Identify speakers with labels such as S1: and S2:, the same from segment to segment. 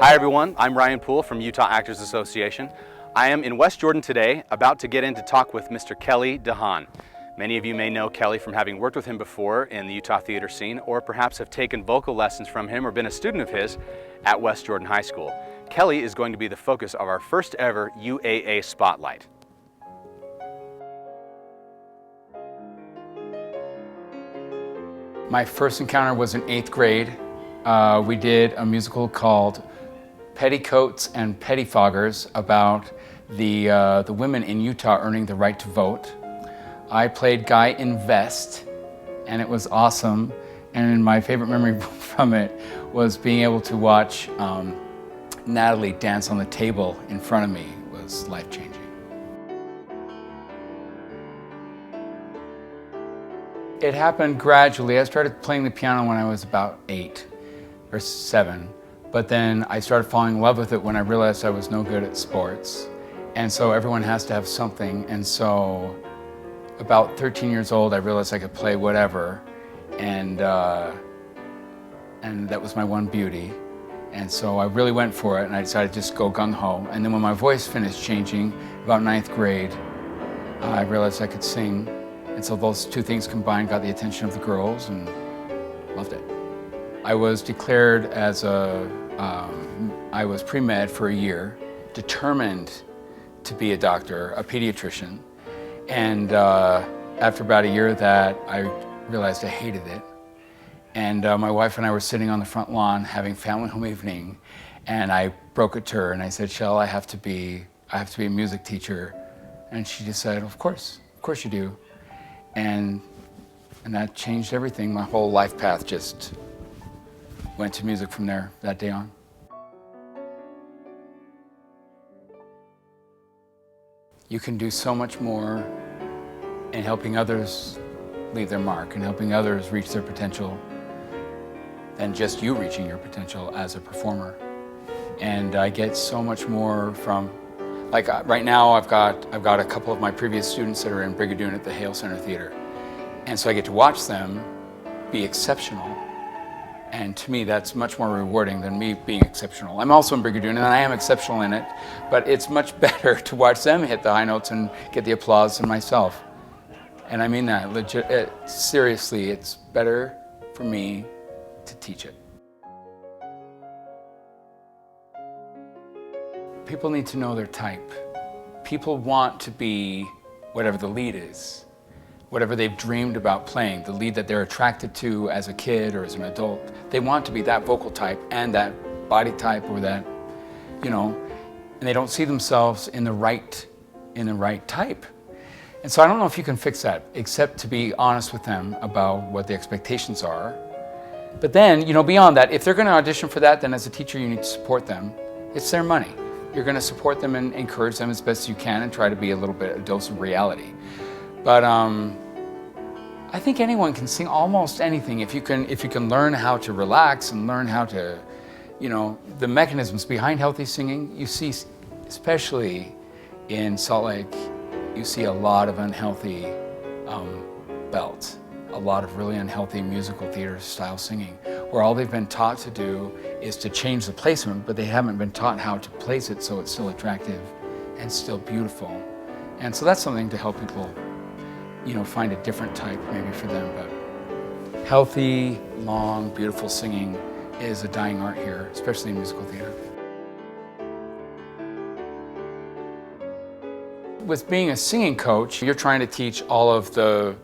S1: Hi everyone, I'm Ryan Poole from Utah Actors Association. I am in West Jordan today, about to get in to talk with Mr. Kelly DeHaan. Many of you may know Kelly from having worked with him before in the Utah theater scene, or perhaps have taken vocal lessons from him or been a student of his at West Jordan High School. Kelly is going to be the focus of our first ever UAA Spotlight.
S2: My first encounter was in 8th grade. We did a musical called Petticoats and Pettifoggers about the women in Utah earning the right to vote. I played Guy in Vest, and it was awesome. And my favorite memory from it was being able to watch Natalie dance on the table in front of me. It was life-changing. It happened gradually. I started playing the piano when I was about 8 or 7, but then I started falling in love with it when I realized I was no good at sports. And so everyone has to have something. And so about 13 years old, I realized I could play whatever. And that was my one beauty. And so I really went for it, and I decided to just go gung-ho. And then when my voice finished changing, about 9th grade, I realized I could sing. And so those two things combined got the attention of the girls, and loved it. I was declared as I was pre-med for a year, determined to be a doctor, a pediatrician. And after about a year of that, I realized I hated it. And my wife and I were sitting on the front lawn having family home evening, and I broke it to her and I said, "Shell, I have to be a music teacher." And she just said, of course you do." And that changed everything. My whole life path just went to music from there, that day on. You can do so much more in helping others leave their mark and helping others reach their potential than just you reaching your potential as a performer. And I get so much more from, like right now I've got a couple of my previous students that are in Brigadoon at the Hale Center Theater. And so I get to watch them be exceptional. And to me, that's much more rewarding than me being exceptional. I'm also in Brigadoon, and I am exceptional in it, but it's much better to watch them hit the high notes and get the applause than myself. And I mean that legit, seriously, it's better for me to teach it. People need to know their type. People want to be whatever the lead is, whatever they've dreamed about playing, the lead that they're attracted to as a kid or as an adult. They want to be that vocal type and that body type, or that, and they don't see themselves in the right type. And so I don't know if you can fix that, except to be honest with them about what the expectations are. But then, beyond that, if they're going to audition for that, then as a teacher you need to support them. It's their money. You're going to support them and encourage them as best you can and try to be a dose of reality. But I think anyone can sing almost anything if you can learn how to relax and learn how to, the mechanisms behind healthy singing. You see, especially in Salt Lake, you see a lot of unhealthy belts, a lot of really unhealthy musical theater style singing, where all they've been taught to do is to change the placement, but they haven't been taught how to place it so it's still attractive and still beautiful. And so that's something to help people, find a different type maybe for them. But healthy, long, beautiful singing is a dying art here, especially in musical theater. With being a singing coach, you're trying to teach all of the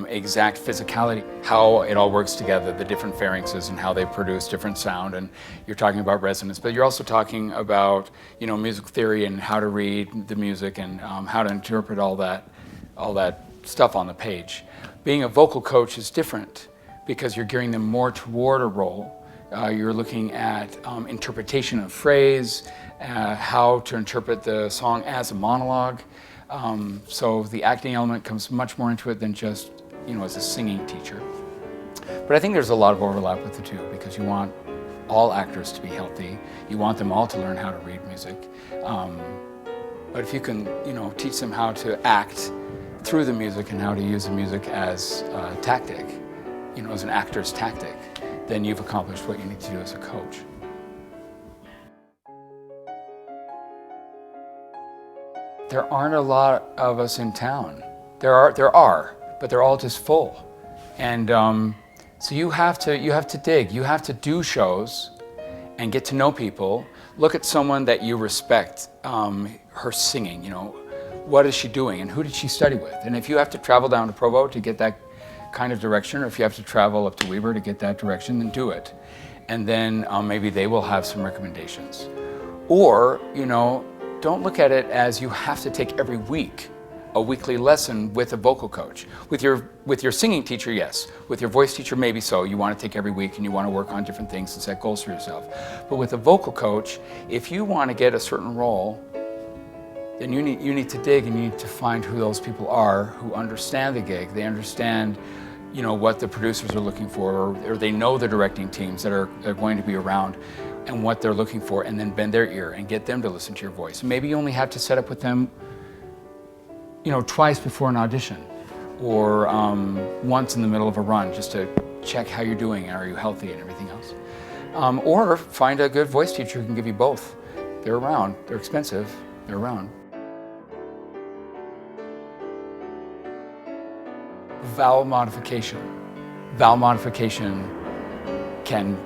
S2: exact physicality, how it all works together, the different pharynxes and how they produce different sound, and you're talking about resonance, but you're also talking about musical theory and how to read the music and how to interpret all that stuff on the page. Being a vocal coach is different because you're gearing them more toward a role. You're looking at interpretation of phrase, how to interpret the song as a monologue. So the acting element comes much more into it than just, as a singing teacher. But I think there's a lot of overlap with the two because you want all actors to be healthy. You want them all to learn how to read music. But if you can, teach them how to act through the music and how to use the music as a tactic, as an actor's tactic, then you've accomplished what you need to do as a coach. there aren't a lot of us in town. There are, but they're all just full. And so you have to dig. You have to do shows and get to know people. Look at someone that you respect, her singing, you know, what is she doing and who did she study with? And if you have to travel down to Provo to get that kind of direction, or if you have to travel up to Weber to get that direction, then do it. And then maybe they will have some recommendations. Or, you know, don't look at it as you have to take every week a weekly lesson with a vocal coach. With your singing teacher, yes. With your voice teacher, maybe so. You want to take every week and you want to work on different things and set goals for yourself. But with a vocal coach, if you want to get a certain role, then you need to dig and you need to find who those people are who understand the gig. They understand, you know, what the producers are looking for, or they know the directing teams that are going to be around and what they're looking for, and then bend their ear and get them to listen to your voice. Maybe you only have to set up with them, you know, twice before an audition, or once in the middle of a run, just to check how you're doing and are you healthy and everything else. Or find a good voice teacher who can give you both. They're around, they're expensive, they're around. Vowel modification. Vowel modification can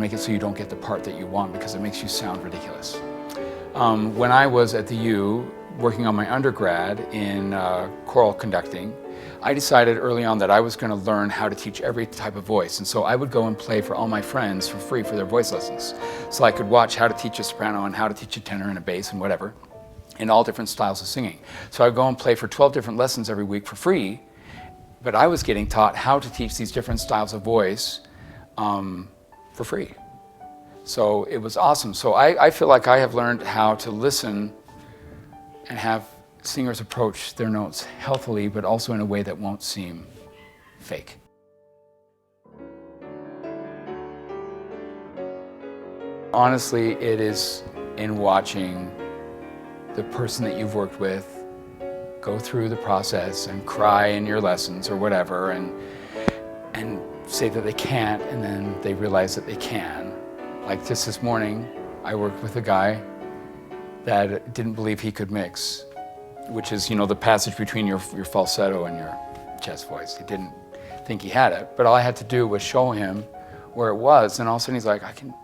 S2: make it so you don't get the part that you want because it makes you sound ridiculous. When I was at the U, working on my undergrad in choral conducting, I decided early on that I was going to learn how to teach every type of voice. And so I would go and play for all my friends for free for their voice lessons. So I could watch how to teach a soprano and how to teach a tenor and a bass and whatever, in all different styles of singing. So I'd go and play for 12 different lessons every week for free, but I was getting taught how to teach these different styles of voice for free. So it was awesome. So I feel like I have learned how to listen and have singers approach their notes healthily, but also in a way that won't seem fake. Honestly, it is in watching the person that you've worked with go through the process and cry in your lessons or whatever, and say that they can't, and then they realize that they can. Like just this morning, I worked with a guy that didn't believe he could mix, which is, you know, the passage between your falsetto and your chest voice. He didn't think he had it, but all I had to do was show him where it was, and all of a sudden he's like, I can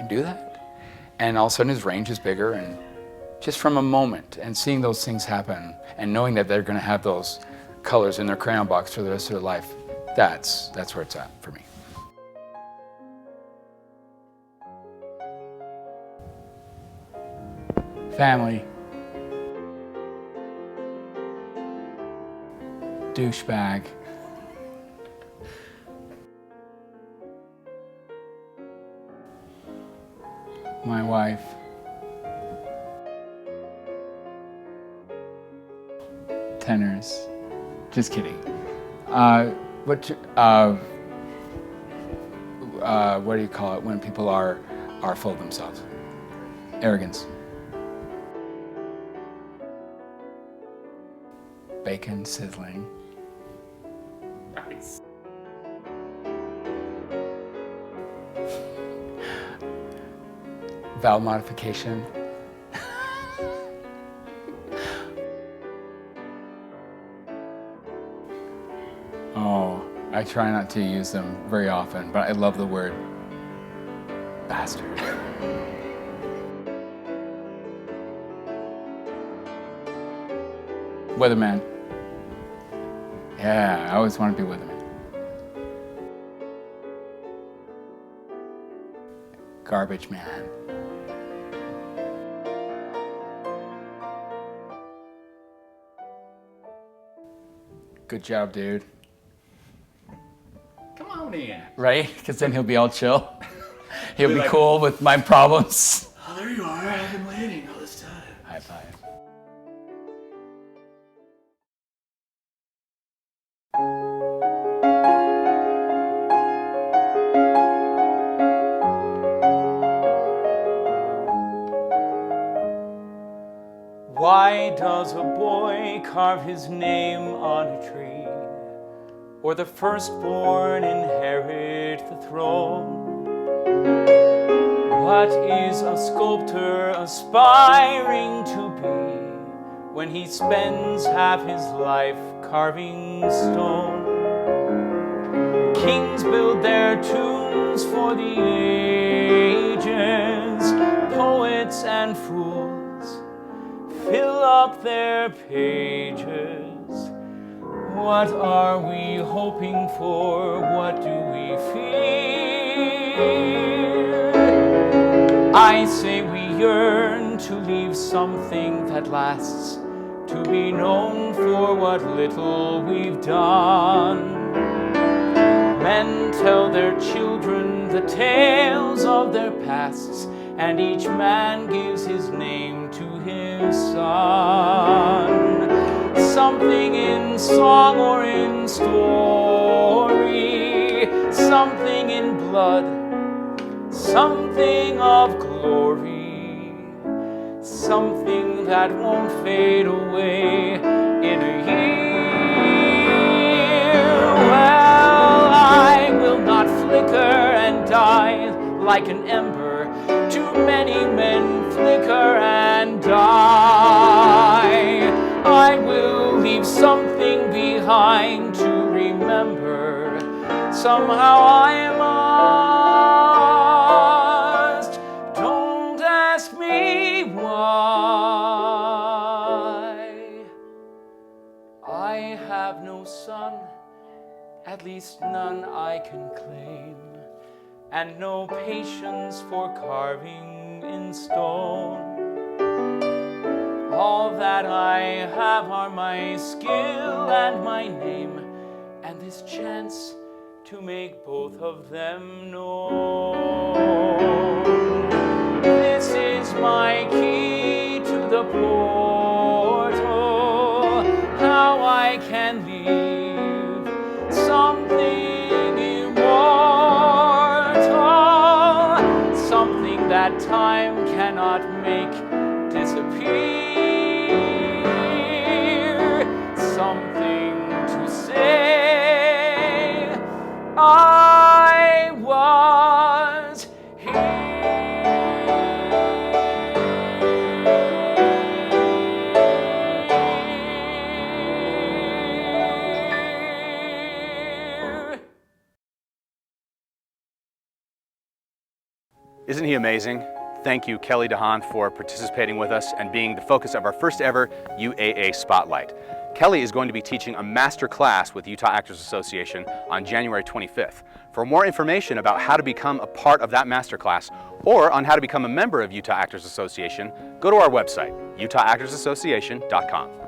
S2: do that? And all of a sudden his range is bigger, and just from a moment, and seeing those things happen, and knowing that they're gonna have those colors in their crayon box for the rest of their life, that's where it's at for me. Family. Douchebag. My wife. Tenors. Just kidding. What do you call it when people are full of themselves? Arrogance. Bacon sizzling. Nice. Vowel modification. Oh, I try not to use them very often, but I love the word bastard. Weatherman. Yeah, I always want to be weatherman. Garbage man. Good job, dude.
S1: Come on in.
S2: Right? Because then he'll be all chill. He'll be like, cool with my problems.
S1: Oh, there you are. I've been waiting all this time.
S2: High five.
S3: Why does a boy carve his name on a tree, or the firstborn inherit the throne? What is a sculptor aspiring to be when he spends half his life carving stone. Kings build their tombs for the ages, poets and fools fill up their pages. What are we hoping for? What do we fear? I say we yearn to leave something that lasts, to be known for what little we've done. Men tell their children the tales of their pasts, and each man gives his name to his son. Something in song or in story, something in blood, something of glory, something that won't fade away in a year. Well, I will not flicker and die like an ember. Too many men flicker and die. I will leave something behind to remember. Somehow I must. Don't ask me why. I have no son, at least none I can claim, and no patience for carving in stone. All that I have are my skill and my name, and this chance to make both of them known. This is my key to the portal, how I can leave something immortal, something that time cannot make disappear. Something to say, I was here.
S1: Isn't he amazing? Thank you, Kelly DeHaan, for participating with us and being the focus of our first ever UAA Spotlight. Kelly is going to be teaching a master class with Utah Actors Association on January 25th. For more information about how to become a part of that master class or on how to become a member of Utah Actors Association, go to our website, utahactorsassociation.com.